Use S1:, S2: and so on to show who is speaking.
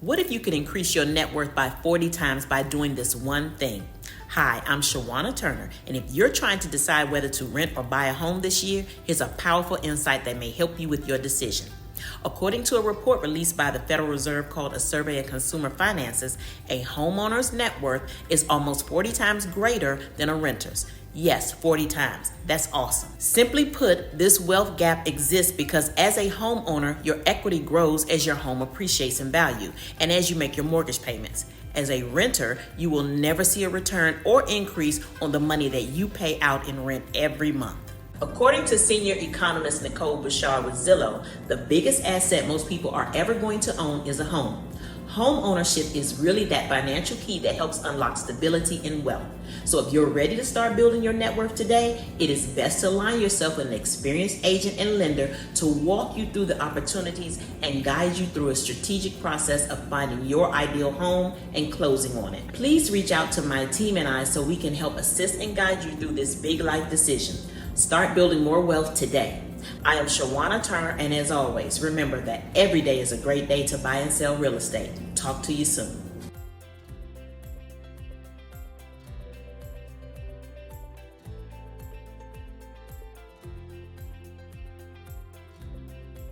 S1: What if you could increase your net worth by 40 times by doing this one thing? Hi, I'm Shawana Turner, and if you're trying to decide whether to rent or buy a home this year, here's a powerful insight that may help you with your decision. According to a report released by the Federal Reserve called A Survey of Consumer Finances, a homeowner's net worth is almost 40 times greater than a renter's. Yes, 40 times. That's awesome. Simply put, this wealth gap exists because as a homeowner, your equity grows as your home appreciates in value and as you make your mortgage payments. As a renter, you will never see a return or increase on the money that you pay out in rent every month. According to senior economist Nicole Bouchard with Zillow, the biggest asset most people are ever going to own is a home. Home ownership is really that financial key that helps unlock stability and wealth. So if you're ready to start building your net worth today, it is best to align yourself with an experienced agent and lender to walk you through the opportunities and guide you through a strategic process of finding your ideal home and closing on it. Please reach out to my team and I so we can help assist and guide you through this big life decision. Start building more wealth today. I am Shawana Turner, and as always, remember that every day is a great day to buy and sell real estate. Talk to you soon.